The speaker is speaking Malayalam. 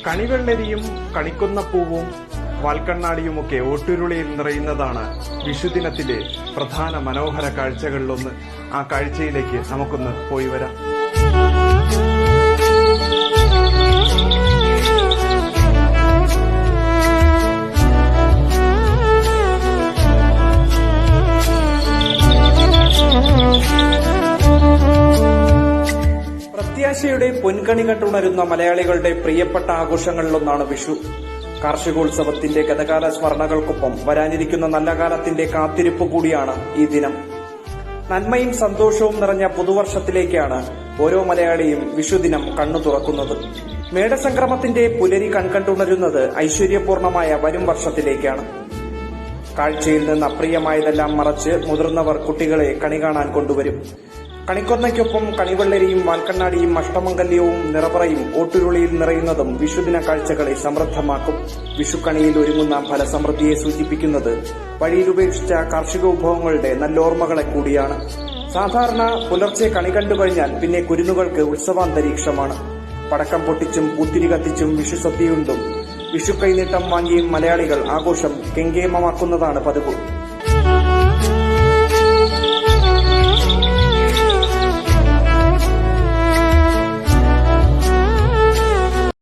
കണിവെള്ളരിയും കണിക്കൊന്നപ്പൂവും വാൽക്കണ്ണാടിയുമൊക്കെ ഓട്ടുരുളിയിൽ നിറയുന്നതാണ് വിഷുദിനത്തിലെ പ്രധാന മനോഹര കാഴ്ചകളിലൊന്ന്. ആ കാഴ്ചയിലേക്ക് നമുക്കൊന്ന് പോയി വരാം. പ്രത്യാശയുടെ പൊൻകണി കണ്ടുണരുന്ന മലയാളികളുടെ പ്രിയപ്പെട്ട ആഘോഷങ്ങളിലൊന്നാണ് വിഷു. കാർഷികോത്സവത്തിന്റെ ഗതകാല സ്മരണകൾക്കൊപ്പം വരാനിരിക്കുന്ന നല്ല കാലത്തിന്റെ കാത്തിരിപ്പ് കൂടിയാണ് ഈ ദിനം. നന്മയും സന്തോഷവും നിറഞ്ഞ പുതുവർഷത്തിലേക്കാണ് ഓരോ മലയാളിയും വിഷുദിനം കണ്ണു തുറക്കുന്നത്. മേടസംക്രമത്തിന്റെ പുലരി കൺകണ്ടുണരുന്നത് ഐശ്വര്യപൂർണമായ വരും വർഷത്തിലേക്കാണ്. കാഴ്ചയിൽ നിന്ന് അപ്രിയമായതെല്ലാം മറച്ച് മുതിർന്നവർ കുട്ടികളെ കണി കാണാൻ കൊണ്ടുവരും. കണിക്കൊന്നയ്ക്കൊപ്പം കണിവെള്ളരിയും വാൽക്കണ്ണാടിയും അഷ്ടമംഗല്യവും നിറപറയും ഓട്ടുരുളിയിൽ നിറയുന്നതും വിഷുദിന കാഴ്ചകളെ സമൃദ്ധമാക്കും. വിഷുക്കണിയിൽ ഒരുങ്ങുന്ന ഫലസമൃദ്ധിയെ സൂചിപ്പിക്കുന്നത് വഴിയിലുപേക്ഷിച്ച കാർഷിക വിഭവങ്ങളുടെ നല്ലോർമ്മകളെ കൂടിയാണ്. സാധാരണ പുലർച്ചെ കണി കണ്ടുകഴിഞ്ഞാൽ പിന്നെ കുരുന്നുകൾക്ക് ഉത്സവാന്തരീക്ഷമാണ്. പടക്കം പൊട്ടിച്ചും പൂത്തിരി കത്തിച്ചും വിഷുസദ്യയുണ്ടും വിഷു കൈനീട്ടം വാങ്ങിയും മലയാളികൾ ആഘോഷം കെങ്കേമമാക്കുന്നതാണ് പതിവ്.